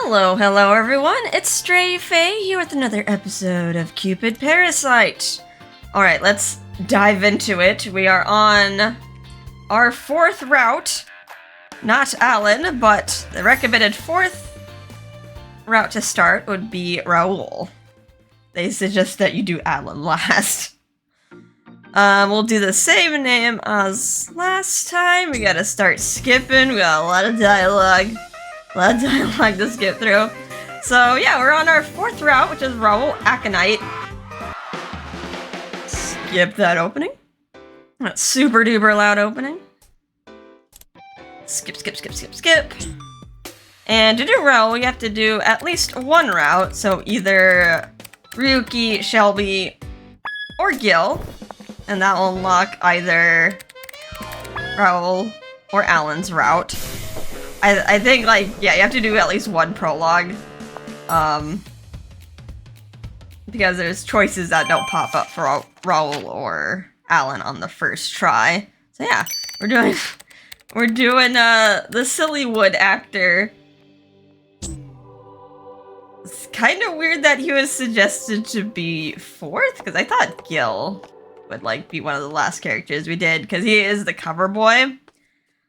Hello everyone, it's Stray Faye here with another episode of Cupid Parasite. Alright, let's dive into it. We are on our fourth route. Not Alan, but the recommended fourth route to start would be Raul. They suggest that you do Alan last. We'll do the same name as last time. We gotta start skipping. We got a lot of dialogue. To skip through. So yeah, we're on our fourth route, which is Raul Aconite. Skip that opening. That super duper loud opening. Skip. And to do Raul, we have to do at least one route. So either Ryuki, Shelby, or Gil. And that will unlock either Raul or Alan's route. I think, like, yeah, you have to do at least one prologue. Because there's choices that don't pop up for Raul or Alan on the first try. So yeah, we're doing the silly wood actor. It's kind of weird that he was suggested to be fourth, because I thought Gil would, like, be one of the last characters we did, because he is the cover boy.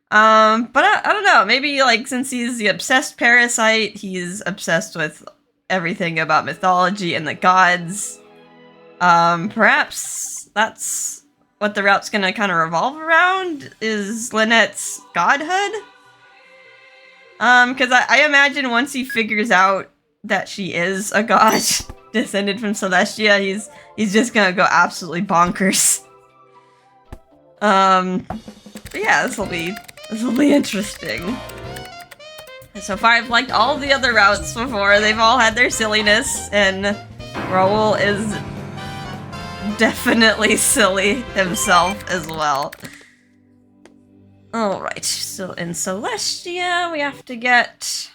But I don't know, maybe, like, since he's the obsessed parasite, he's obsessed with everything about mythology and the gods. Perhaps that's what the route's gonna kind of revolve around, is Lynette's godhood? Because I imagine once he figures out that she is a god, descended from Celestia, he's just gonna go absolutely bonkers. But yeah, this will be interesting. So far, I've liked all the other routes before. They've all had their silliness, and Raul is definitely silly himself as well. Alright, so in Celestia, we have to get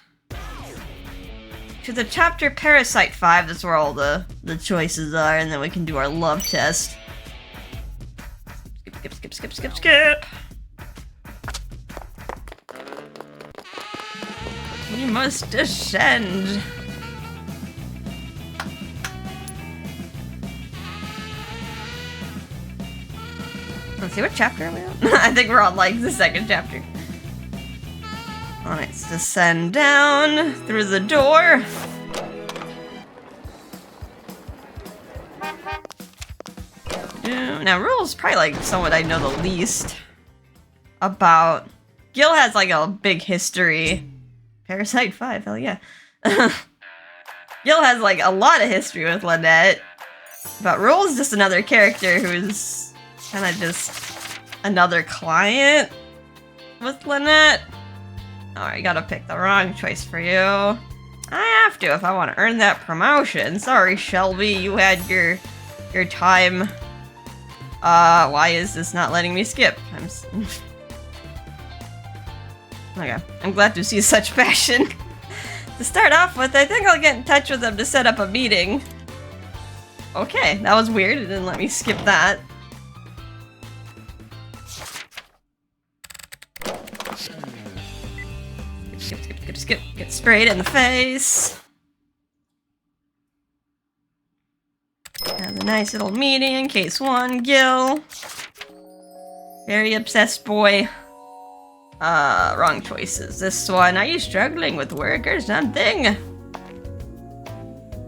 to the chapter Parasite 5. That's where all the choices are, and then we can do our love test. Skip. We must descend. Let's see, what chapter are we on? I think we're on, like, the second chapter. Alright, let's descend down through the door. Now, Raul's probably, like, someone I know the least about. Gil has, like, a big history. Parasite 5, hell yeah. Gil has, like, a lot of history with Lynette. But Raul's just another character who's kind of just another client with Lynette. Alright, gotta pick the wrong choice for you. I have to if I want to earn that promotion. Sorry, Shelby, you had your time. Why is this not letting me skip? Okay, I'm glad to see such passion. To start off with, I think I'll get in touch with them to set up a meeting. Okay, that was weird. It didn't let me skip that. Skip. Get sprayed in the face. Have a nice little meeting. Case 1, Gil. Very obsessed boy. Wrong choices. This one, are you struggling with work or something?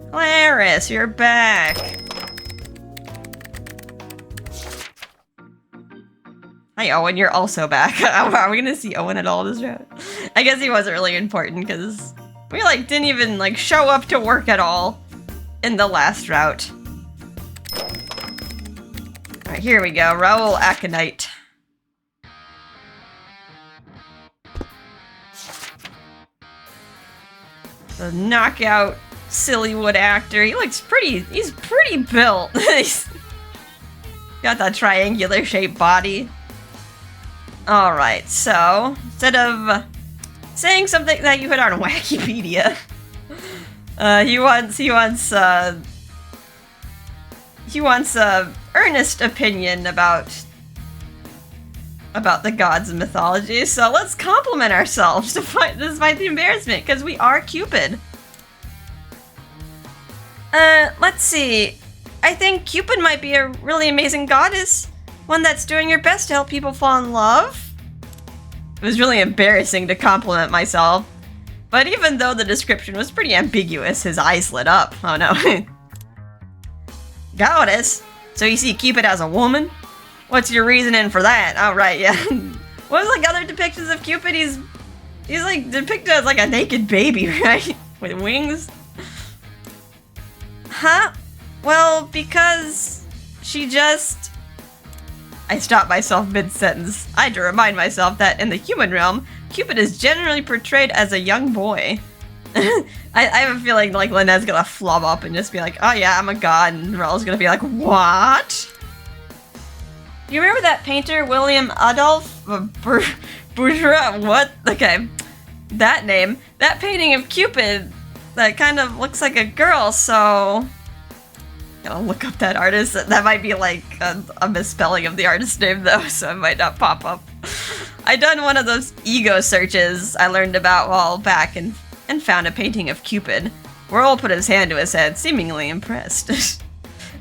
Claris, you're back. Hi, Owen, you're also back. Are we gonna see Owen at all this route? I guess he wasn't really important, because we, like, didn't even, like, show up to work at all in the last route. Alright, here we go. Raul Aconite. The knockout silly wood actor. He looks he's pretty built. He's got that triangular shaped body. Alright, so instead of saying something that you put on Wikipedia, he wants a earnest opinion about about the gods and mythology, so let's compliment ourselves despite the embarrassment, because we are Cupid. Let's see. I think Cupid might be a really amazing goddess. One that's doing her best to help people fall in love. It was really embarrassing to compliment myself. But even though the description was pretty ambiguous, his eyes lit up. Oh no. Goddess? So you see Cupid as a woman? What's your reasoning for that? Oh right, yeah. What was like other depictions of Cupid? He's like depicted as like a naked baby, right? With wings? Huh? Well, because she just... I stopped myself mid-sentence. I had to remind myself that in the human realm, Cupid is generally portrayed as a young boy. I have a feeling like Lynette's gonna flub up and just be like, oh yeah, I'm a god, and Raul's gonna be like, what? You remember that painter, William Adolphe Bourgeois? What? Okay. That name. That painting of Cupid that kind of looks like a girl, so... Gotta look up that artist. That might be like a misspelling of the artist name though, so it might not pop up. I done one of those ego searches I learned about a while back and found a painting of Cupid. Raul put his hand to his head, seemingly impressed.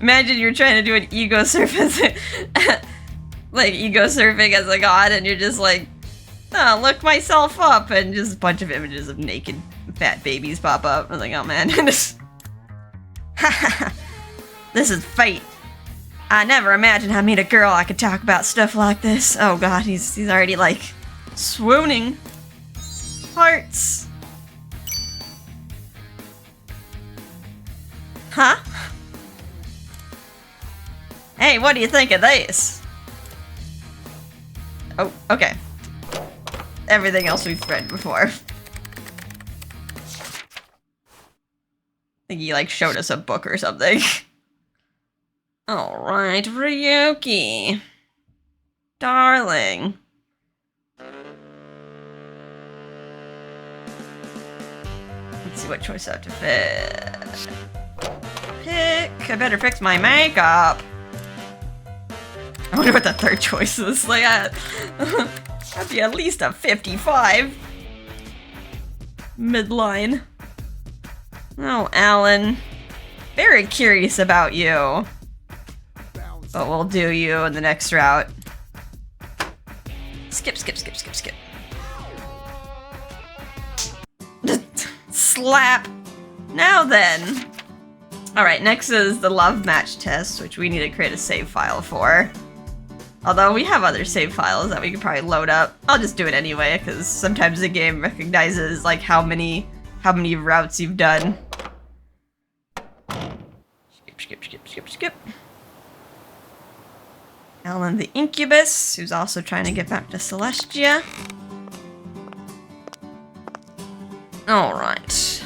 Imagine you're trying to do an ego surf like ego surfing as a god, and you're just like, oh, look myself up, and just a bunch of images of naked fat babies pop up. I was like, oh man. This is fate. I never imagined I'd meet a girl I could talk about stuff like this. Oh god, he's already like swooning. Hearts. Huh? Hey, what do you think of this? Oh, okay. Everything else we've read before. I think he like showed us a book or something. Alright, Ryuki. Darling. Let's see what choice I have to pick. I better fix my makeup. I wonder what the third choice was. Like, that'd be at least a 55. Midline. Oh, Alan. Very curious about you. But we'll do you in the next route. Skip. Slap. Now then. Alright, next is the love match test, which we need to create a save file for. Although we have other save files that we could probably load up. I'll just do it anyway, because sometimes the game recognizes like how many routes you've done. Skip. Alan the Incubus, who's also trying to get back to Celestia. Alright.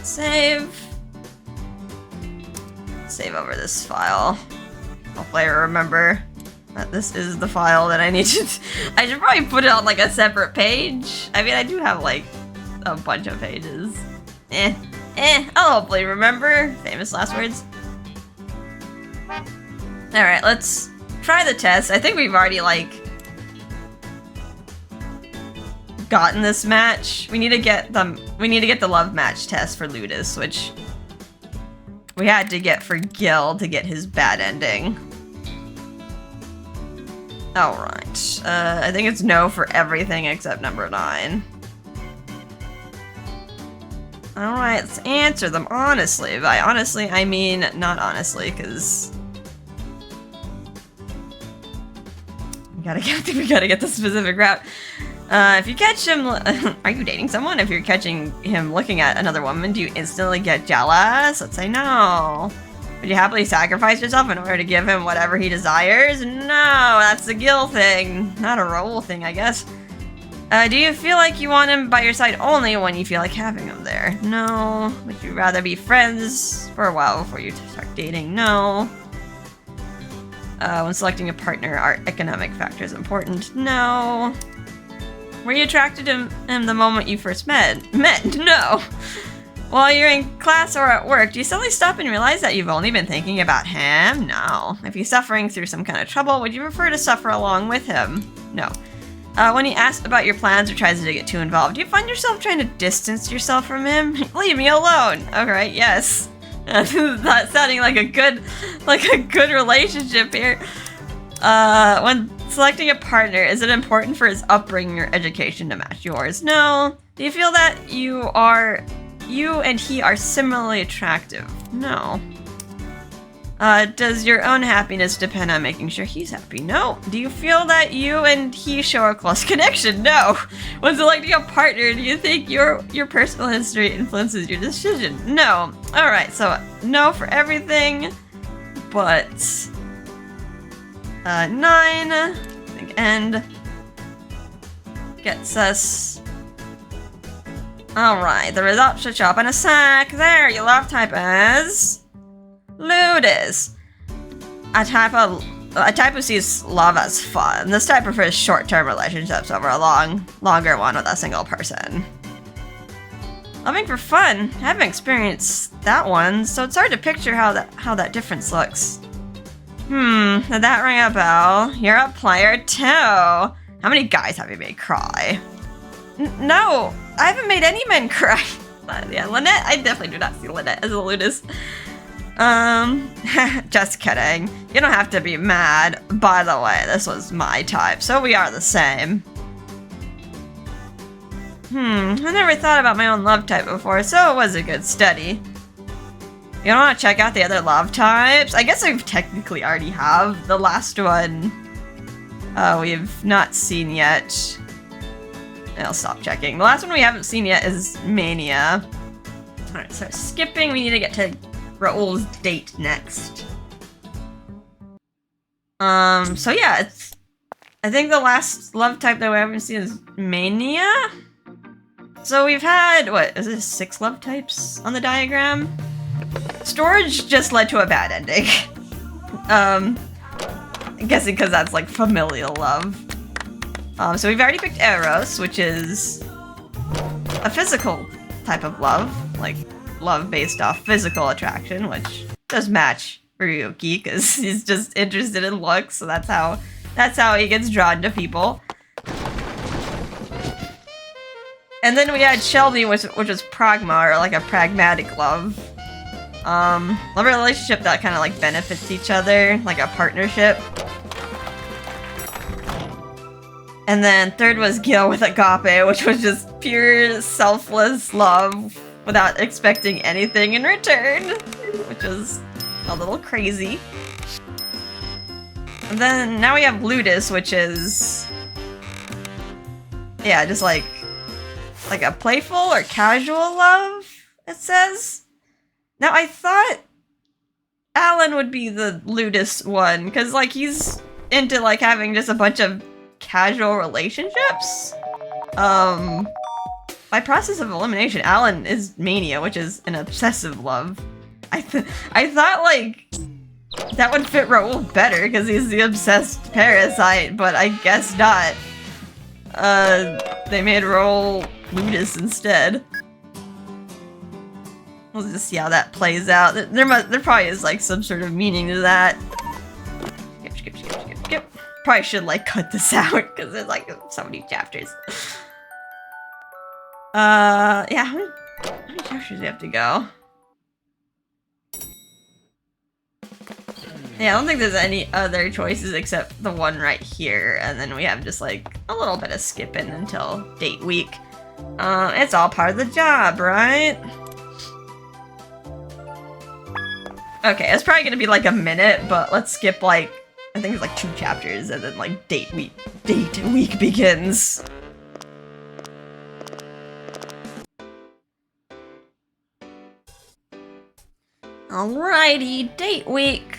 Save over this file. Hopefully I remember that this is the file that I need to... I should probably put it on like a separate page. I mean, I do have like a bunch of pages. I'll hopefully remember. Famous last words. Alright, let's try the test. I think we've already, like, gotten this match. We need to get the love match test for Ludus, which we had to get for Gil to get his bad ending. Alright. I think it's no for everything except number 9. Alright, let's answer them honestly. By honestly, I mean not honestly, because... We gotta get the specific route. If you catch him, are you dating someone? If you're catching him looking at another woman, do you instantly get jealous? Let's say no. Would you happily sacrifice yourself in order to give him whatever he desires? No, that's the Gil thing, not a Raul thing, I guess. Do you feel like you want him by your side only when you feel like having him there? No. Would you rather be friends for a while before you start dating? No. When selecting a partner, are economic factors important? No. Were you attracted to him the moment you first met? No. While you're in class or at work, do you suddenly stop and realize that you've only been thinking about him? No. If he's suffering through some kind of trouble, would you prefer to suffer along with him? No. When he asks about your plans or tries to get too involved, do you find yourself trying to distance yourself from him? Leave me alone. Alright, yes. That's sounding like a good relationship here. When selecting a partner, is it important for his upbringing or education to match yours? No. Do you feel that you and he are similarly attractive? No. Does your own happiness depend on making sure he's happy? No. Do you feel that you and he share a close connection? No. When selecting a partner, do you think your personal history influences your decision? No. Alright, so no for everything, but 9, I think end gets us. Alright, the results should show up in a sec. There, your love type is Ludus. A type who sees love as fun. This type prefers short-term relationships over a longer one with a single person. Loving for fun. I haven't experienced that one, so it's hard to picture how that difference looks. Did that ring a bell? You're a player too. How many guys have you made cry? No, I haven't made any men cry. But yeah, Lynette, I definitely do not see Lynette as a Ludus. Just kidding. You don't have to be mad. By the way, this was my type, so we are the same. I never thought about my own love type before, so it was a good study. You don't want to check out the other love types? I guess I technically already have. The last one we've not seen yet. I'll stop checking. The last one we haven't seen yet is Mania. Alright, so skipping, we need to get to Raul's date next. So yeah, I think the last love type that we haven't seen is Mania? So we've had, what, is this 6 love types on the diagram? Storage just led to a bad ending. I'm guessing because that's like familial love. So we've already picked Eros, which is a physical type of love, like love based off physical attraction, which does match Ryuki because he's just interested in looks, so that's how he gets drawn to people. And then we had Shelby, which was pragma, or like a pragmatic love. Love relationship that kind of like benefits each other, like a partnership. And then third was Gil with Agape, which was just pure selfless love without expecting anything in return, which is a little crazy. And then now we have Ludus, which is, yeah, just like a playful or casual love, it says. Now I thought Alan would be the Ludus one, because like he's into like having just a bunch of casual relationships. By process of elimination, Alan is Mania, which is an obsessive love. I thought like that would fit Raul better because he's the obsessed parasite, but I guess not. They made Raul Ludus instead. We'll just see how that plays out. There probably is like some sort of meaning to that. Skip. Probably should like cut this out because there's like so many chapters. Yeah, how many chapters do we have to go? Yeah, I don't think there's any other choices except the one right here, and then we have just like a little bit of skipping until date week. It's all part of the job, right? Okay, it's probably gonna be like a minute, but let's skip like, I think it's like 2 chapters, and then like date week begins. Alrighty, date week.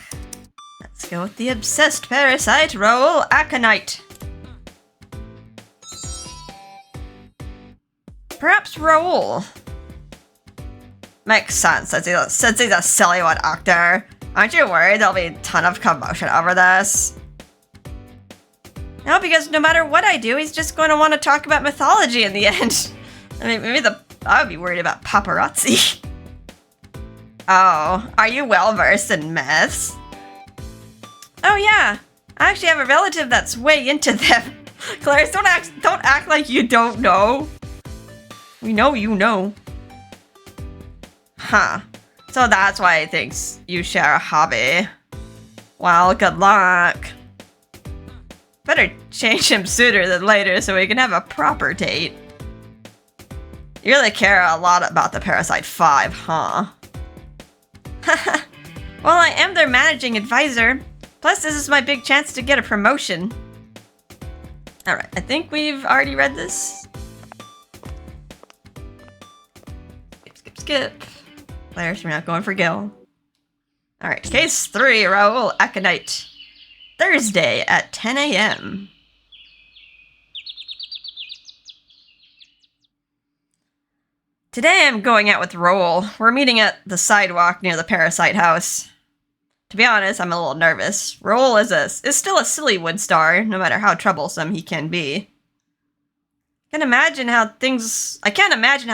Let's go with the obsessed parasite, Raul Aconite. Perhaps Raul. Makes sense, since he's a silly one actor. Aren't you worried there'll be a ton of commotion over this? No, because no matter what I do, he's just going to want to talk about mythology in the end. I mean, maybe the I would be worried about paparazzi. Oh, are you well versed in myths? Oh yeah, I actually have a relative that's way into them. Clarice, don't act like you don't know. We know you know. Huh. So that's why he thinks you share a hobby. Well, good luck. Better change him sooner than later so we can have a proper date. You really care a lot about the Parasite 5, huh? Well, I am their managing advisor. Plus, this is my big chance to get a promotion. Alright, I think we've already read this. Skip. Claire's, we're not going for Gil. Alright, case 3, Raul Aconite. Thursday at 10 a.m. Today I'm going out with Raul. We're meeting at the sidewalk near the Parasite house. To be honest, I'm a little nervous. Raul is still a Sillywood star, no matter how troublesome he can be. I can't imagine how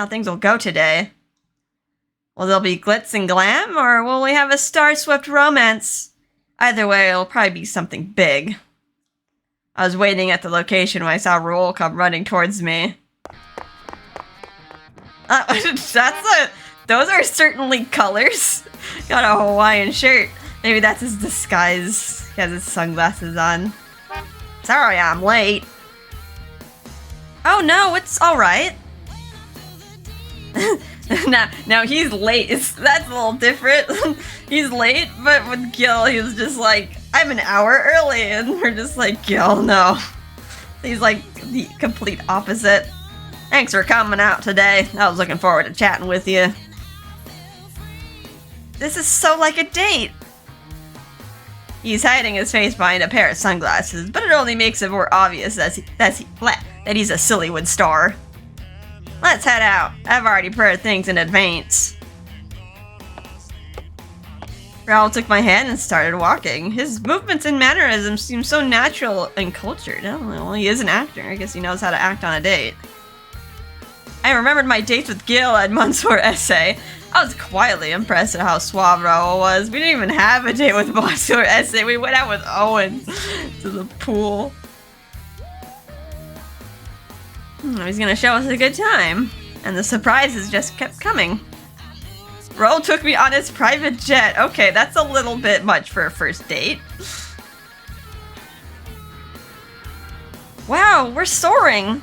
things will go today. Will there be glitz and glam, or will we have a star-swept romance? Either way, it'll probably be something big. I was waiting at the location when I saw Raul come running towards me. Those are certainly colors. Got a Hawaiian shirt. Maybe that's his disguise. He has his sunglasses on. Sorry, I'm late. Oh no, it's alright. Now he's late. That's a little different. He's late, but with Gil, he was just like, I'm an hour early, and we're just like, Gil, no. He's like the complete opposite. Thanks for coming out today. I was looking forward to chatting with you. This is so like a date. He's hiding his face behind a pair of sunglasses, but it only makes it more obvious that he's a Sillywood star. Let's head out. I've already prepared things in advance. Raul took my hand and started walking. His movements and mannerisms seem so natural and cultured. I don't know, well, he is an actor. I guess he knows how to act on a date. I remembered my dates with Gil at Mansour Essay. I was quietly impressed at how suave Raul was. We didn't even have a date with Mansour Essay. We went out with Owen to the pool. He's gonna show us a good time. And the surprises just kept coming. Raul took me on his private jet. Okay, that's a little bit much for a first date. Wow, we're soaring.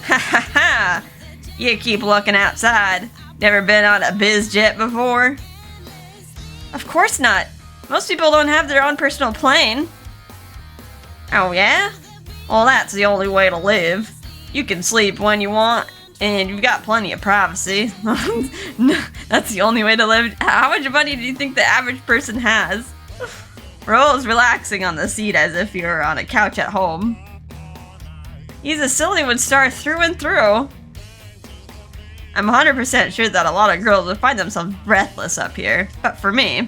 Ha ha ha! You keep looking outside. Never been on a biz jet before? Of course not. Most people don't have their own personal plane. Oh yeah? Well, that's the only way to live. You can sleep when you want, and you've got plenty of privacy. No, that's the only way to live. How much money do you think the average person has? Raul's relaxing on the seat as if you're on a couch at home. He's a Sillywood star through and through. I'm 100% sure that a lot of girls would find themselves breathless up here. But for me,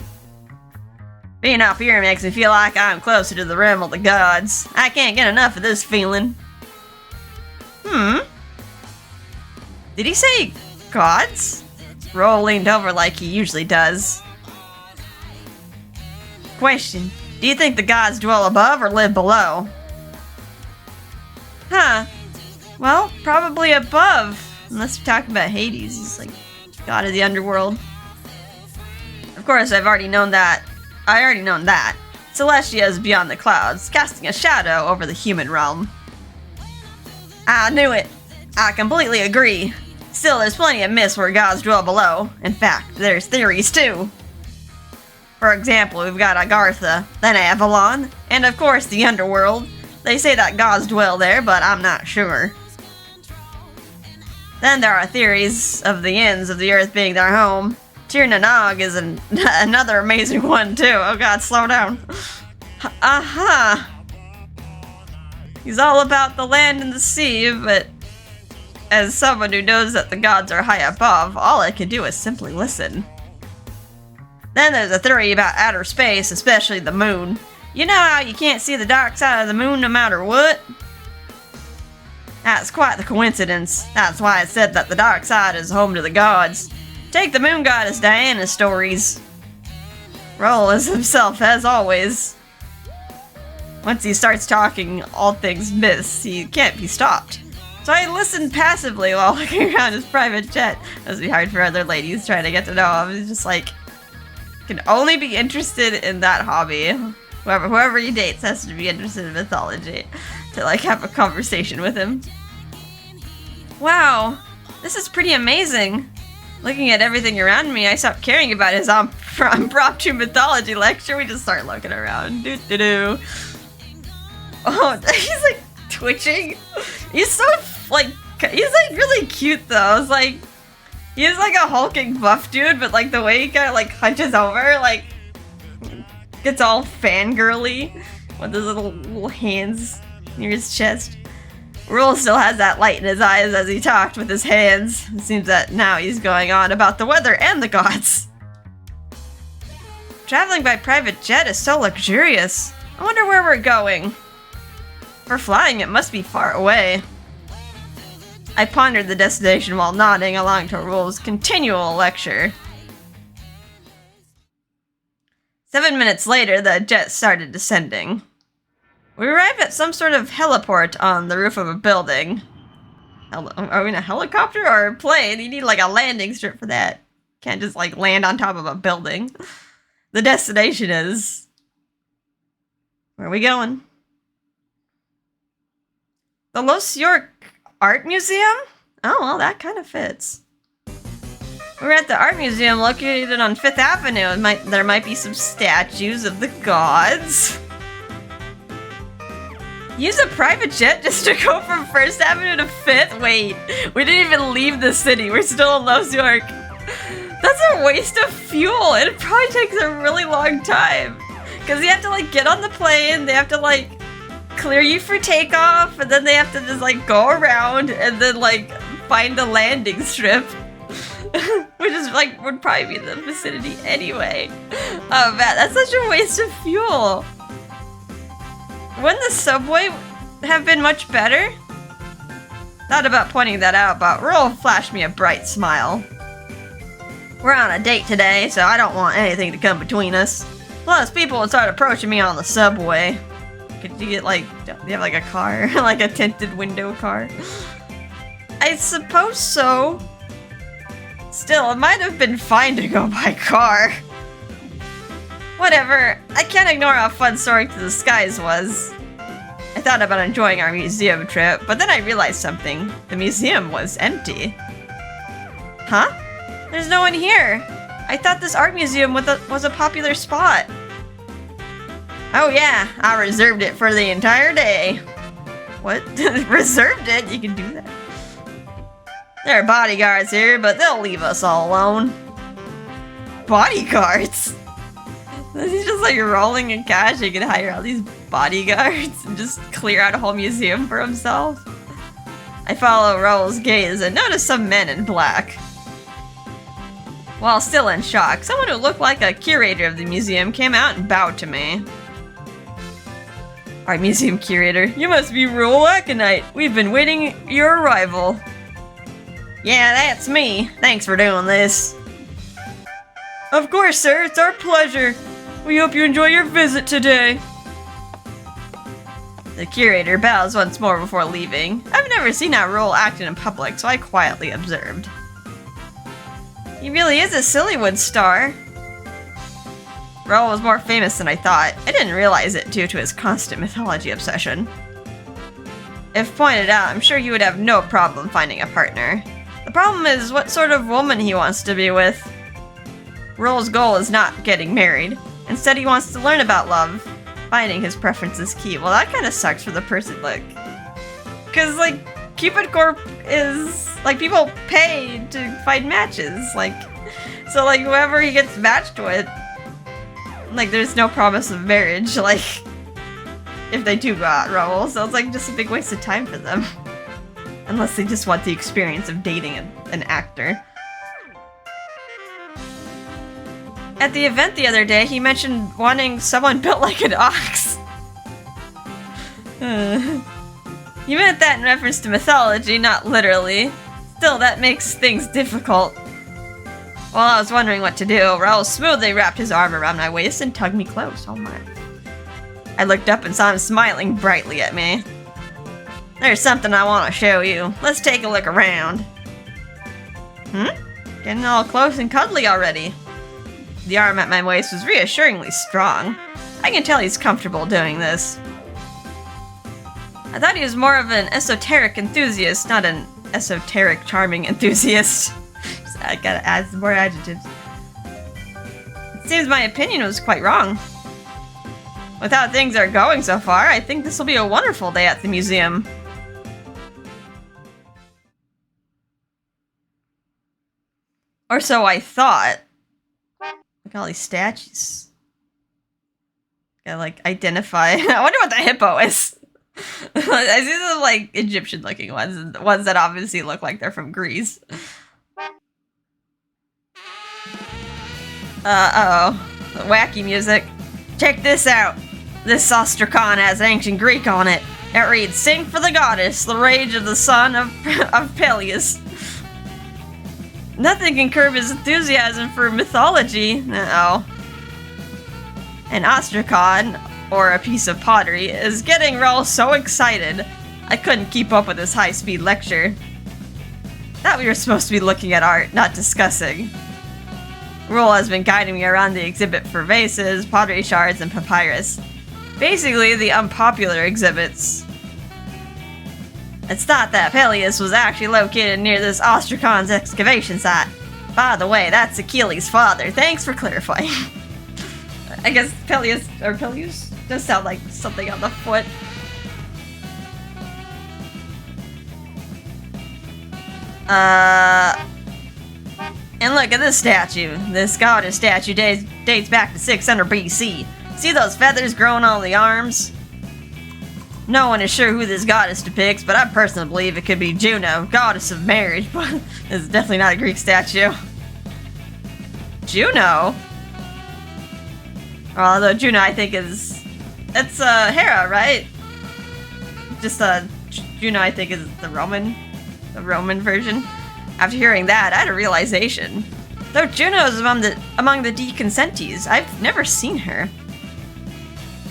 being up here makes me feel like I'm closer to the realm of the gods. I can't get enough of this feeling. Did he say gods? Raul leaned over like he usually does. Question. Do you think the gods dwell above or live below? Huh. Well, probably above. Unless we're talking about Hades. He's like god of the underworld. Of course, I already known that. Celestia is beyond the clouds, casting a shadow over the human realm. I knew it. I completely agree. Still, there's plenty of myths where gods dwell below. In fact, there's theories too. For example, we've got Agartha, then Avalon, and of course the underworld. They say that gods dwell there, but I'm not sure. Then there are theories of the ends of the earth being their home. Tir Nanog is another amazing one too. Oh god, slow down. He's all about the land and the sea, but as someone who knows that the gods are high above, all I can do is simply listen. Then there's a theory about outer space, especially the moon. You know how you can't see the dark side of the moon no matter what? That's quite the coincidence. That's why I said that the dark side is home to the gods. Take the moon goddess Diana's stories. Raul is himself, as always. Once he starts talking all things myths, he can't be stopped. So I listened passively while looking around his private jet. Must be hard for other ladies trying to get to know him. He's just like, can only be interested in that hobby. Whoever he dates has to be interested in mythology to like have a conversation with him. Wow, this is pretty amazing. Looking at everything around me, I stopped caring about his impromptu mythology lecture. We just start looking around. Doo-doo-doo. Oh, he's like twitching. He's so he's like really cute though. It's like, he's like a hulking buff dude, but like the way he kind of like hunches over, like gets all fangirly with his little hands near his chest. Raul still has that light in his eyes as he talked with his hands. It seems that now he's going on about the weather and the gods. Traveling by private jet is so luxurious. I wonder where we're going. For flying, it must be far away. I pondered the destination while nodding along to Raul's continual lecture. 7 minutes later, the jet started descending. We arrived at some sort of heliport on the roof of a building. Are we in a helicopter or a plane? You need like a landing strip for that. Can't just like land on top of a building. The destination is... Where are we going? The Los York Art Museum? Oh, well, that kind of fits. We're at the art museum located on 5th Avenue. There might be some statues of the gods. Use a private jet just to go from 1st Avenue to 5th? Wait, we didn't even leave the city. We're still in Los York. That's a waste of fuel. It probably takes a really long time. Because you have to like get on the plane, they have to like clear you for takeoff, and then they have to just like go around and then like find a landing strip. Which is like, would probably be in the vicinity anyway. Oh man, that's such a waste of fuel. Wouldn't the subway have been much better? Thought about pointing that out, but Raul flashed me a bright smile. We're on a date today, so I don't want anything to come between us. Plus, people would start approaching me on the subway. Could you get like, do you have like a car? Like a tinted window car? I suppose so. Still, it might have been fine to go by car. Whatever, I can't ignore how fun soaring to the skies was. I thought about enjoying our museum trip, but then I realized something. The museum was empty. Huh? There's no one here. I thought this art museum was a popular spot. Oh yeah, I reserved it for the entire day. What? Reserved it? You can do that. There are bodyguards here, but they'll leave us all alone. Bodyguards? He's just like rolling in cash. He can hire all these bodyguards and just clear out a whole museum for himself. I follow Raul's gaze and notice some men in black. While still in shock, someone who looked like a curator of the museum came out and bowed to me. Art museum curator, you must be Raul Aconite. We've been waiting your arrival. Yeah, that's me. Thanks for doing this. Of course, sir. It's our pleasure. We hope you enjoy your visit today. The curator bows once more before leaving. I've never seen how Raul acted in public, so I quietly observed. He really is a Sillywood star. Raul was more famous than I thought. I didn't realize it due to his constant mythology obsession. If pointed out, I'm sure he would have no problem finding a partner. The problem is what sort of woman he wants to be with. Raul's goal is not getting married. Instead, he wants to learn about love. Finding his preference is key. Well, that kind of sucks for the person, like... Because, like, Cupid Corp is... Like, people pay to find matches. Like, so, like, whoever he gets matched with... Like, there's no promise of marriage, like... If they do go out, Raul. So it's, like, just a big waste of time for them. Unless they just want the experience of dating an actor. At the event the other day, he mentioned wanting someone built like an ox. You meant that in reference to mythology, not literally. Still, that makes things difficult. While I was wondering what to do, Raul smoothly wrapped his arm around my waist and tugged me close. Oh my. I looked up and saw him smiling brightly at me. There's something I want to show you. Let's take a look around. Getting all close and cuddly already. The arm at my waist was reassuringly strong. I can tell he's comfortable doing this. I thought he was more of an esoteric enthusiast, not an esoteric charming enthusiast. I gotta add some more adjectives. It seems my opinion was quite wrong. With how things are going so far, I think this will be a wonderful day at the museum. Or so I thought. Look at all these statues. Gotta, like, identify. I wonder what the hippo is. I see some, like, Egyptian-looking ones, and ones that obviously look like they're from Greece. Uh-oh. Wacky music. Check this out. This ostracon has ancient Greek on it. It reads, "Sing for the goddess, the rage of the son of Peleus." Nothing can curb his enthusiasm for mythology. Uh-oh. An ostracon, or a piece of pottery, is getting Raul so excited. I couldn't keep up with his high-speed lecture. Thought we were supposed to be looking at art, not discussing. Raul has been guiding me around the exhibit for vases, pottery shards, and papyrus. Basically, the unpopular exhibits. It's thought that Peleus was actually located near this ostracon's excavation site. By the way, that's Achilles' father. Thanks for clarifying. I guess Peleus does sound like something on the foot. And look at this statue. This goddess statue dates back to 600 BC. See those feathers growing on the arms? No one is sure who this goddess depicts, but I personally believe it could be Juno, goddess of marriage, but it's definitely not a Greek statue. Juno? Although Juno, I think it's Hera, right? Just Juno, I think, is the Roman version. After hearing that, I had a realization. Though Juno is among the deconsentives, I've never seen her.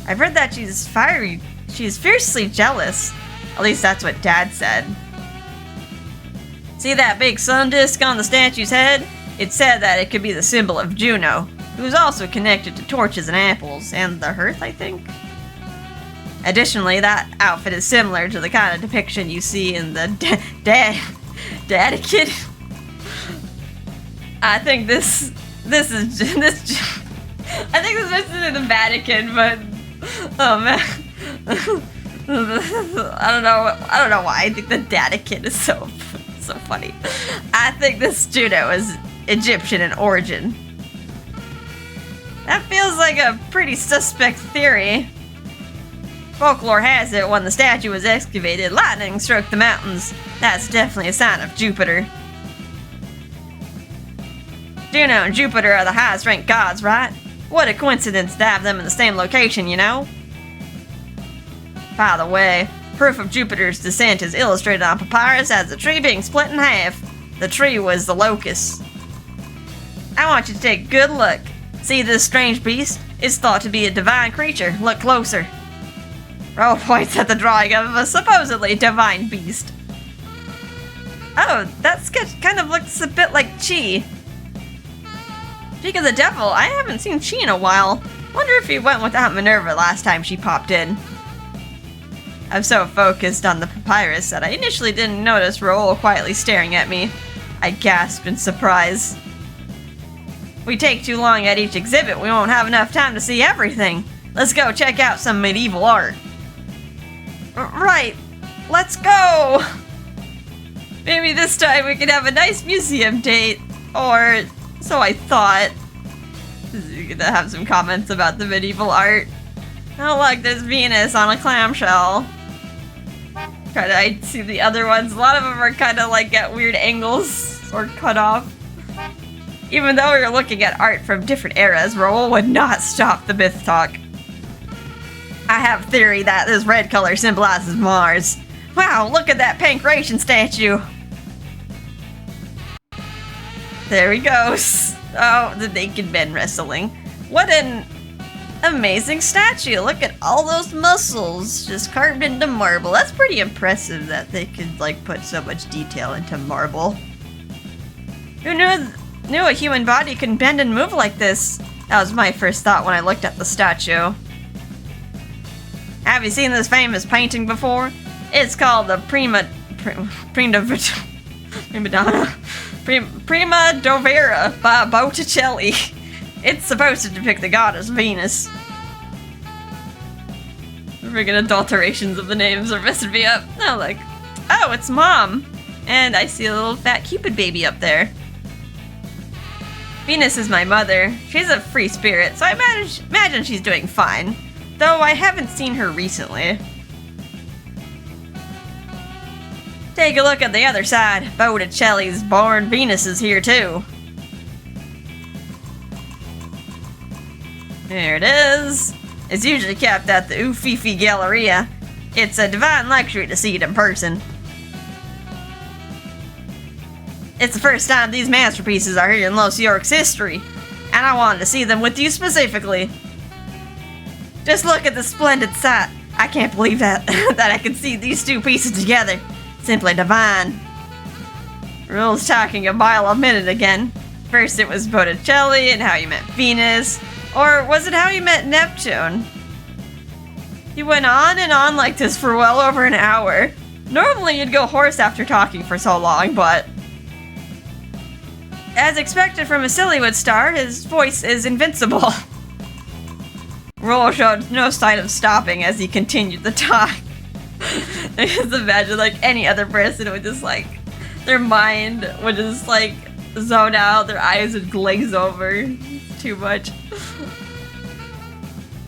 I've read that she's fiery. She's fiercely jealous. At least that's what Dad said. See that big sun disk on the statue's head? It said that it could be the symbol of Juno, who is also connected to torches and apples, and the hearth, I think? Additionally, that outfit is similar to the kind of depiction you see in the Vatican. I think this is in the Vatican, but oh man, I don't know why I think the Vatican is so funny. I think this Juno is Egyptian in origin. That feels like a pretty suspect theory. Folklore has it when the statue was excavated, lightning struck the mountains. That's definitely a sign of Jupiter. Juno and Jupiter are the highest ranked gods, right? What a coincidence to have them in the same location, you know? By the way, proof of Jupiter's descent is illustrated on papyrus as the tree being split in half. The tree was the locust. I want you to take a good look. See this strange beast? It's thought to be a divine creature. Look closer. Raul points at the drawing of a supposedly divine beast. Oh, that sketch kind of looks a bit like Chi. Speaking of the devil, I haven't seen Chi in a while. Wonder if he went without Minerva last time she popped in. I'm so focused on the papyrus that I initially didn't notice Raul quietly staring at me. I gasped in surprise. If we take too long at each exhibit, we won't have enough time to see everything. Let's go check out some medieval art. Right, let's go! Maybe this time we can have a nice museum date, or so I thought. You're gonna have some comments about the medieval art. Oh look, there's Venus on a clamshell. I see the other ones. A lot of them are kind of like at weird angles or cut off. Even though we were looking at art from different eras, Raul would not stop the myth talk. I have a theory that this red color symbolizes Mars. Wow, look at that pancreation statue. There he goes. Oh, the naked men wrestling. What an amazing statue. Look at all those muscles just carved into marble. That's pretty impressive that they could, like, put so much detail into marble. Who knew a human body can bend and move like this? That was my first thought when I looked at the statue. Have you seen this famous painting before? It's called the Prima Dovera by Botticelli. It's supposed to depict the goddess Venus. Friggin' adulterations of the names are messing me up. No, like, oh, it's Mom. And I see a little fat Cupid baby up there. Venus is my mother. She's a free spirit, so I imagine she's doing fine. Though I haven't seen her recently. Take a look at the other side. Botticelli's born Venus is here too. There it is. It's usually kept at the Uffizi Galleria. It's a divine luxury to see it in person. It's the first time these masterpieces are here in Los York's history, and I wanted to see them with you specifically. Just look at the splendid sight. I can't believe that I can see these two pieces together. Simply divine. Raul's talking a mile a minute again. First it was Botticelli and how he met Venus, or was it how he met Neptune? He went on and on like this for well over an hour. Normally you'd go hoarse after talking for so long, but as expected from a Sillywood star, his voice is invincible. Raul showed no sign of stopping as he continued the talk. I just imagine, like, any other person would just, like, their mind would just, like, zone out, their eyes would glaze over. Too much.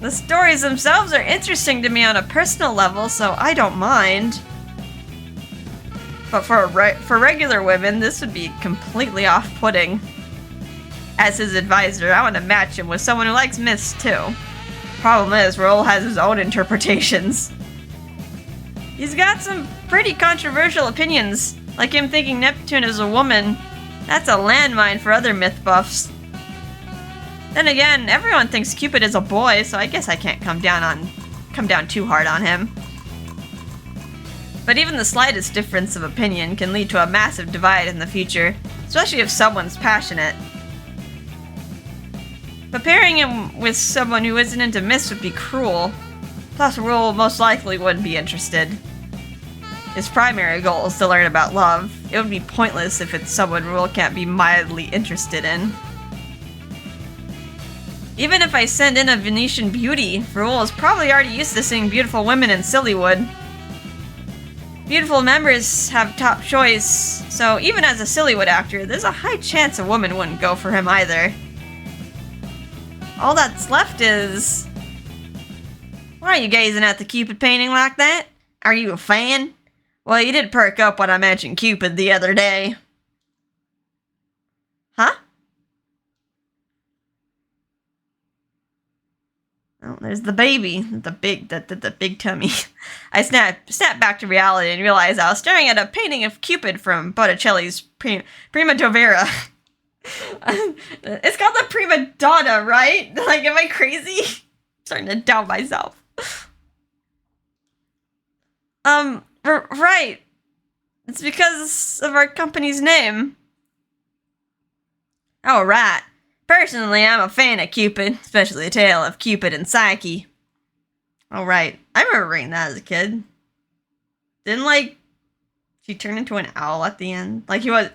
The stories themselves are interesting to me on a personal level, so I don't mind. But for regular women, this would be completely off-putting. As his advisor, I want to match him with someone who likes myths, too. Problem is, Raul has his own interpretations. He's got some pretty controversial opinions, like him thinking Neptune is a woman. That's a landmine for other myth buffs. Then again, everyone thinks Cupid is a boy, so I guess I can't come down too hard on him. But even the slightest difference of opinion can lead to a massive divide in the future, especially if someone's passionate. But pairing him with someone who isn't into myths would be cruel. Plus, Raul most likely wouldn't be interested. His primary goal is to learn about love. It would be pointless if it's someone Raul can't be mildly interested in. Even if I send in a Venetian beauty, Raul is probably already used to seeing beautiful women in Sillywood. Beautiful members have top choice, so even as a Sillywood actor, there's a high chance a woman wouldn't go for him either. All that's left is... Why are you gazing at the Cupid painting like that? Are you a fan? Well, you did perk up when I mentioned Cupid the other day. Huh? Oh, there's the baby. The big tummy. I snapped back to reality and realized I was staring at a painting of Cupid from Botticelli's Prima Dovera. It's called the Prima Donna, right? Like, am I crazy? I'm starting to doubt myself. Right. It's because of our company's name. Oh, right. Personally, I'm a fan of Cupid, especially the tale of Cupid and Psyche. Oh, right. I remember reading that as a kid. Didn't, like, she turn into an owl at the end? Like, Cupid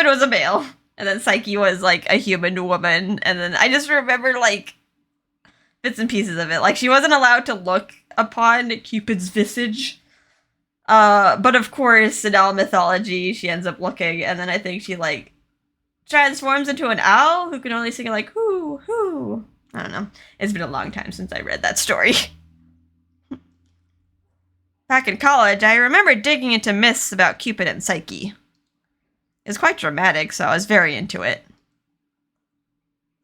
was a male, and then Psyche was, like, a human woman, and then I just remember, like, bits and pieces of it. Like, she wasn't allowed to look upon Cupid's visage. But of course, in all mythology, she ends up looking, and then I think she, like, transforms into an owl who can only sing, like, hoo, hoo. I don't know. It's been a long time since I read that story. Back in college, I remember digging into myths about Cupid and Psyche. It was quite dramatic, so I was very into it.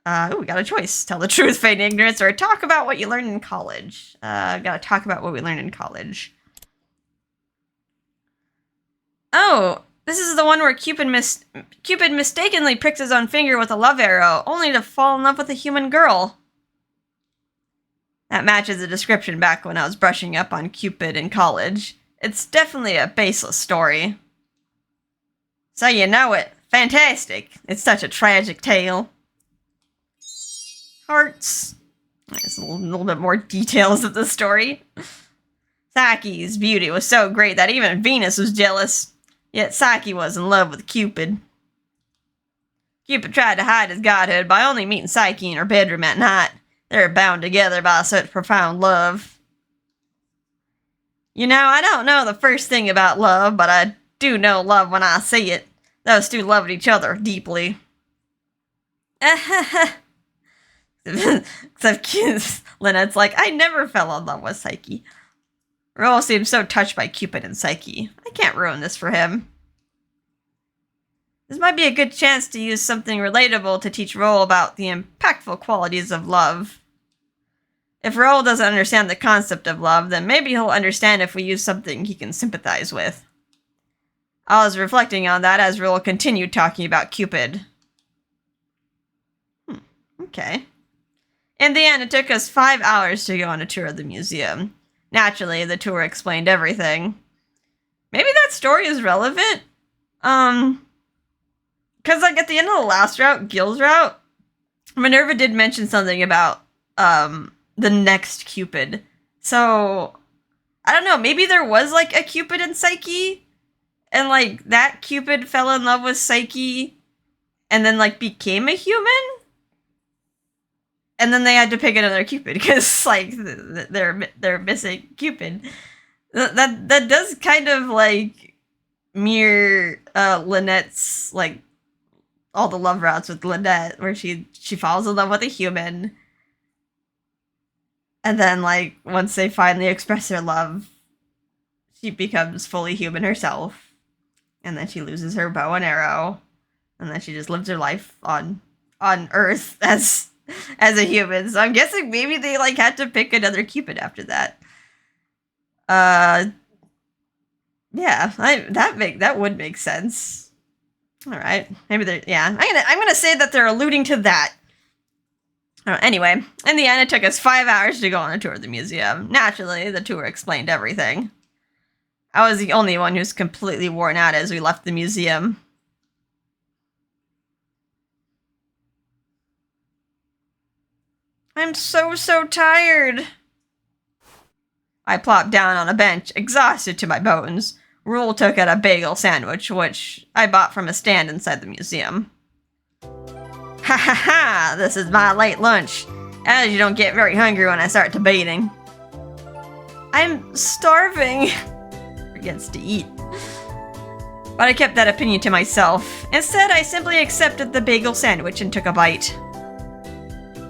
We got a choice. Tell the truth, feign ignorance, or talk about what you learned in college. Gotta talk about what we learned in college. Oh, this is the one where Cupid mistakenly pricks his own finger with a love arrow, only to fall in love with a human girl. That matches the description back when I was brushing up on Cupid in college. It's definitely a baseless story. So you know it. Fantastic. It's such a tragic tale. Hearts. There's a little bit more details of the story. Psyche's beauty was so great that even Venus was jealous. Yet Psyche was in love with Cupid. Cupid tried to hide his godhood by only meeting Psyche in her bedroom at night. They were bound together by such profound love. You know, I don't know the first thing about love, but I do know love when I see it. Those two loved each other deeply. Except Lynette's like, I never fell in love with Psyche. Raul seems so touched by Cupid and Psyche. I can't ruin this for him. This might be a good chance to use something relatable to teach Raul about the impactful qualities of love. If Raul doesn't understand the concept of love, then maybe he'll understand if we use something he can sympathize with. I was reflecting on that as Raul continued talking about Cupid. Okay. In the end, it took us 5 hours to go on a tour of the museum. Naturally, the tour explained everything. Maybe that story is relevant? Because, like, at the end of the last route, Gil's route, Minerva did mention something about, the next Cupid. So, I don't know, maybe there was, like, a Cupid and Psyche, and, like, that Cupid fell in love with Psyche, and then, like, became a human? And then they had to pick another Cupid, because, like, they're missing Cupid. That does kind of, like, mirror, Lynette's, like, all the love routes with Lynette, where she falls in love with a human. And then, like, once they finally express their love, she becomes fully human herself. And then she loses her bow and arrow. And then she just lives her life on Earth as a human. So I'm guessing maybe they, like, had to pick another Cupid after that. Yeah, that would make sense. All right, maybe they're, yeah. I'm gonna say that they're alluding to that. Anyway, in the end, it took us 5 hours to go on a tour of the museum. Naturally, the tour explained everything. I was the only one who's completely worn out as we left the museum. I'm so tired. I plopped down on a bench, exhausted to my bones. Raul took out a bagel sandwich, which I bought from a stand inside the museum. Ha ha ha! This is my late lunch, as you don't get very hungry when I start debating. I'm starving. Forgets to eat. But I kept that opinion to myself. Instead, I simply accepted the bagel sandwich and took a bite.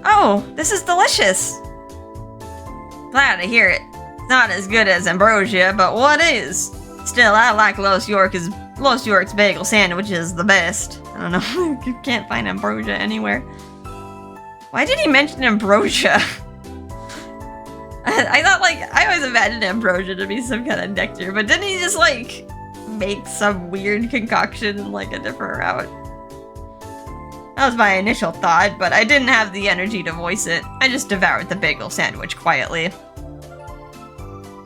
Oh, this is delicious! Glad to hear it. It's not as good as ambrosia, but what is? Still, I like Los York's bagel sandwich is the best. I don't know, you can't find ambrosia anywhere. Why did he mention ambrosia? I thought, like, I always imagined ambrosia to be some kind of nectar, but didn't he just, like, make some weird concoction in, like, a different route? That was my initial thought, but I didn't have the energy to voice it. I just devoured the bagel sandwich quietly.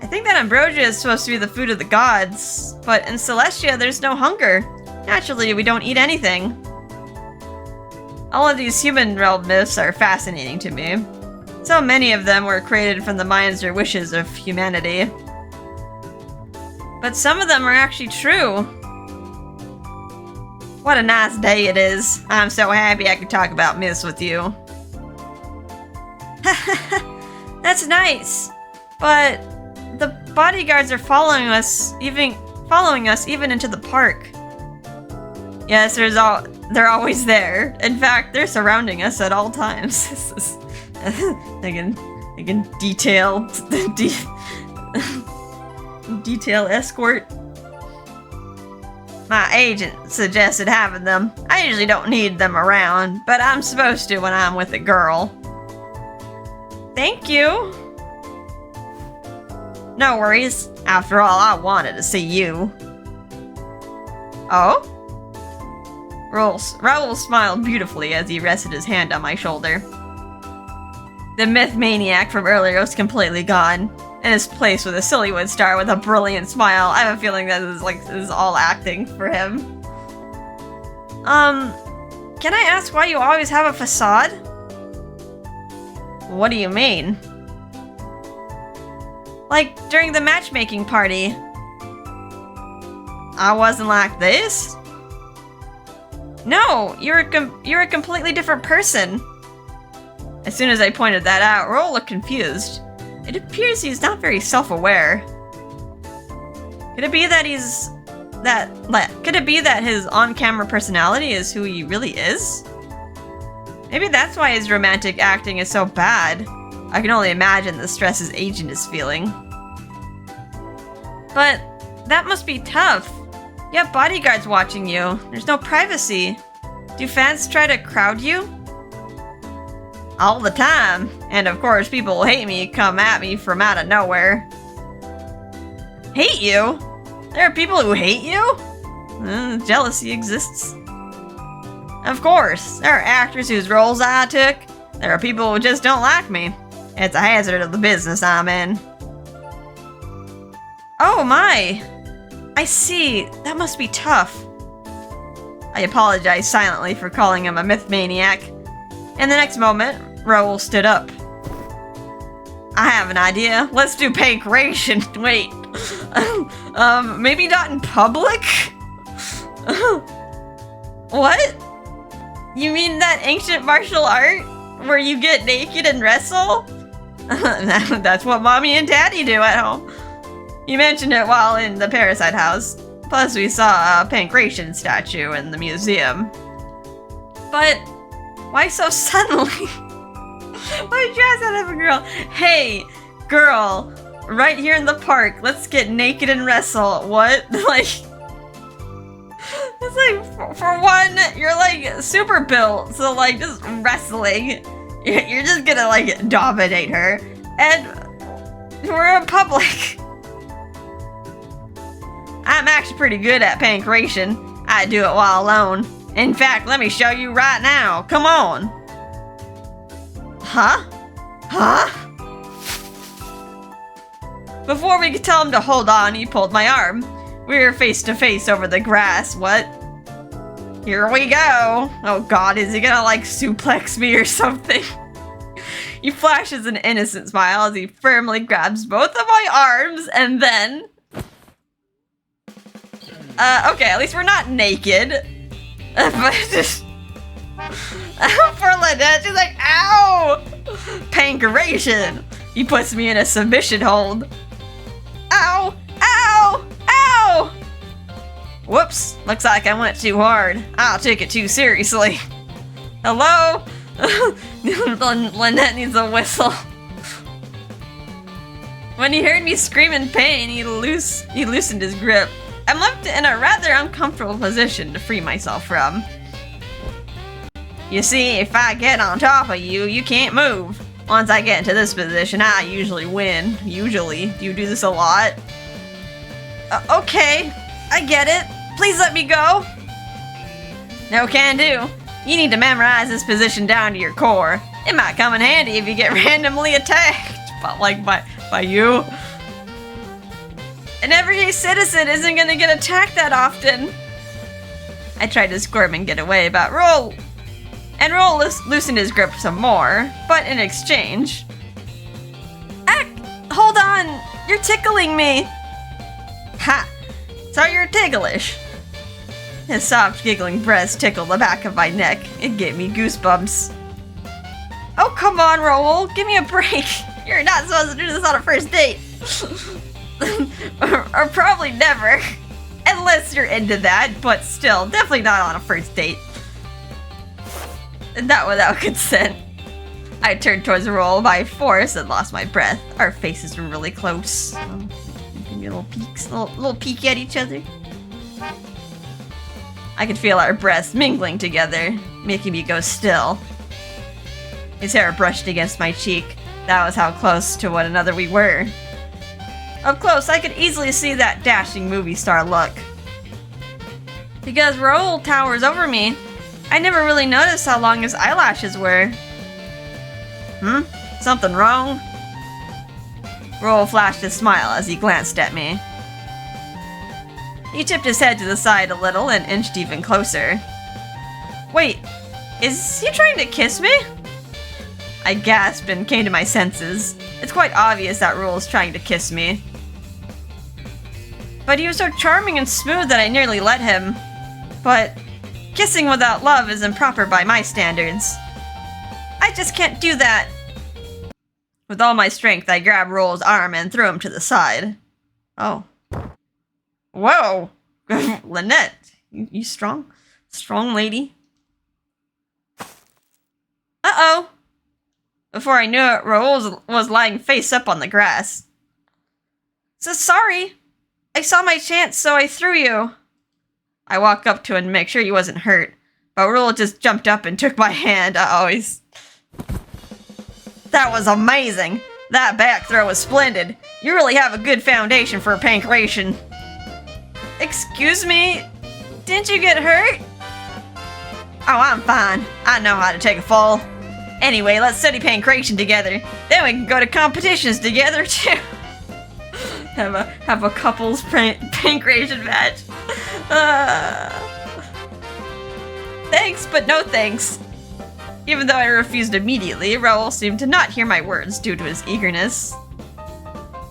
I think that ambrosia is supposed to be the food of the gods, but in Celestia there's no hunger. Naturally, we don't eat anything. All of these human realm myths are fascinating to me. So many of them were created from the minds or wishes of humanity. But some of them are actually true. What a nice day it is. I'm so happy I could talk about myths with you. That's nice. But the bodyguards are following us even into the park. Yes, they're always there. In fact, they're surrounding us at all times. This is they can detail escort. My agent suggested having them. I usually don't need them around, but I'm supposed to when I'm with a girl. Thank you. No worries. After all, I wanted to see you. Oh? Raul smiled beautifully as he rested his hand on my shoulder. The myth maniac from earlier was completely gone, and is placed with a Sillywood star with a brilliant smile. I have a feeling that this is all acting for him. Can I ask why you always have a facade? What do you mean? Like, during the matchmaking party. I wasn't like this? No, you're a completely different person. As soon as I pointed that out, Raul looked confused. It appears he's not very self-aware. Could it be that his on-camera personality is who he really is? Maybe that's why his romantic acting is so bad. I can only imagine the stress his agent is feeling. But that must be tough. You have bodyguards watching you. There's no privacy. Do fans try to crowd you? All the time. And of course, people who hate me come at me from out of nowhere. Hate you? There are people who hate you? Jealousy exists. Of course, there are actors whose roles I took. There are people who just don't like me. It's a hazard of the business I'm in. Oh my! I see. That must be tough. I apologized silently for calling him a myth maniac. In the next moment, Raul stood up. I have an idea. Let's do pancreation. Wait. Maybe not in public? What? You mean that ancient martial art? Where you get naked and wrestle? That's what mommy and daddy do at home. You mentioned it while in the Parasite house. Plus we saw a pancreation statue in the museum. But why so suddenly? Why did you ask that of a girl? Hey, girl, right here in the park, let's get naked and wrestle. What? Like, it's like, for one, you're like super built, so like just wrestling, you're just gonna like dominate her. And we're in public. I'm actually pretty good at pancreation. I do it while alone. In fact, let me show you right now. Come on. Huh? Huh? Before we could tell him to hold on, he pulled my arm. We were face to face over the grass. What? Here we go. Oh god, is he gonna like suplex me or something? He flashes an innocent smile as he firmly grabs both of my arms and then... okay, at least we're not naked. But just... Poor Lynette, she's like, ow! Pancreation! He puts me in a submission hold. Ow! Ow! Ow! Whoops, looks like I went too hard. I'll take it too seriously. Hello? Lynette needs a whistle. When he heard me scream in pain, he loosened his grip. I'm left in a rather uncomfortable position to free myself from. You see, if I get on top of you, you can't move. Once I get into this position, I usually win. Usually. Do you do this a lot? Okay, I get it. Please let me go. No can do. You need to memorize this position down to your core. It might come in handy if you get randomly attacked. But like by you. An everyday citizen isn't gonna get attacked that often. I tried to squirm and get away, but Raul loosened his grip some more, but in exchange... Hold on! You're tickling me! Ha! So you're ticklish. His soft, giggling breast tickled the back of my neck. It gave me goosebumps. Oh, come on, Raul! Give me a break! You're not supposed to do this on a first date! or probably never. Unless you're into that, but still, definitely not on a first date. Not without consent. I turned towards Raul by force and lost my breath. Our faces were really close. Maybe little peeks, little peek at each other. I could feel our breaths mingling together, making me go still. His hair brushed against my cheek. That was how close to one another we were. Up close, I could easily see that dashing movie star look. Because Raul towers over me. I never really noticed how long his eyelashes were. Something wrong? Raul flashed a smile as he glanced at me. He tipped his head to the side a little and inched even closer. Wait, is he trying to kiss me? I gasped and came to my senses. It's quite obvious that Raul's trying to kiss me. But he was so charming and smooth that I nearly let him. But kissing without love is improper by my standards. I just can't do that. With all my strength, I grabbed Raul's arm and threw him to the side. Oh. Whoa! Lynette, you strong? Strong lady? Uh-oh! Before I knew it, Raul was lying face up on the grass. So sorry! I saw my chance, so I threw you. I walked up to him to make sure he wasn't hurt, but Raul just jumped up and took my hand. That was amazing! That back throw was splendid. You really have a good foundation for a pancreation. Excuse me? Didn't you get hurt? Oh, I'm fine. I know how to take a fall. Anyway, let's study pancreation together. Then we can go to competitions together, too. have a couples pancreation match. Thanks, but no thanks. Even though I refused immediately, Raul seemed to not hear my words due to his eagerness.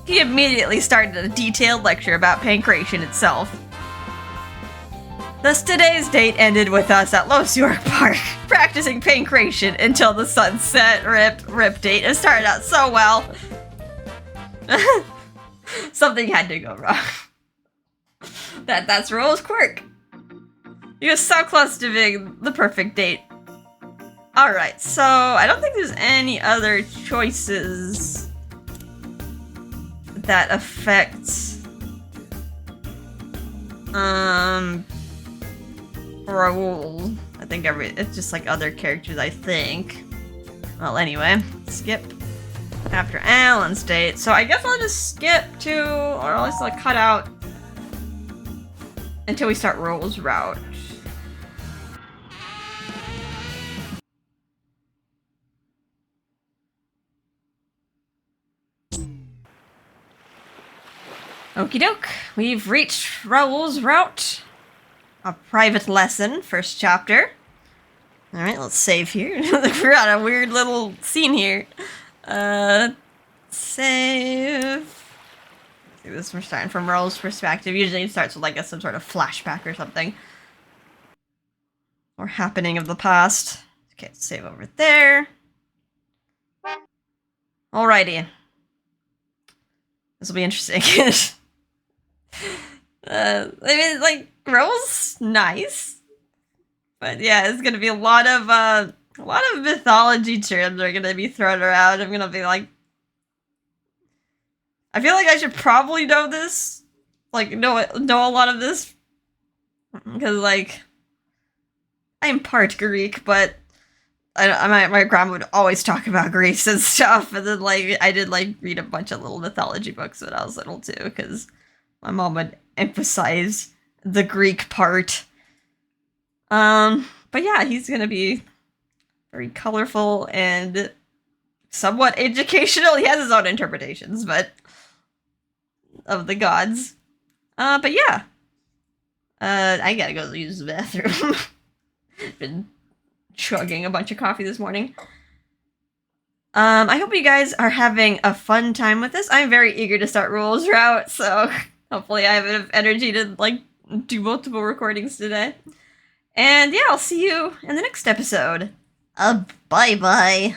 He immediately started a detailed lecture about pancreation itself. Thus today's date ended with us at Los York Park, practicing pancreation until the sun set. Rip date. It started out so well. Something had to go wrong. That's Raul's quirk. He was so close to being the perfect date. Alright, so I don't think there's any other choices that affect Raul. I think it's just like other characters, I think. Well, anyway, skip after Alan's date. So I guess I'll just skip to, or at least I'll cut out until we start Raul's route. Okie doke, we've reached Raul's route. A private lesson, first chapter. Alright, let's save here. We're at a weird little scene here. Save. See, this we're starting from Raul's perspective. Usually it starts with like some sort of flashback or something. Or happening of the past. Okay, save over there. Alrighty. This will be interesting. I mean, like, Raul's nice. But yeah, it's gonna be a lot of mythology terms are gonna be thrown around. I'm gonna be like, I feel like I should probably know this, like know a lot of this, because like I'm part Greek, but my grandma would always talk about Greece and stuff, and then like I did like read a bunch of little mythology books when I was little too, because my mom would emphasize the Greek part. But yeah, he's gonna be very colorful and somewhat educational. He has his own interpretations, but of the gods. But yeah. I gotta go use the bathroom. Been chugging a bunch of coffee this morning. I hope you guys are having a fun time with this. I'm very eager to start Raul's route, so hopefully I have enough energy to like do multiple recordings today. And yeah, I'll see you in the next episode. Bye-bye.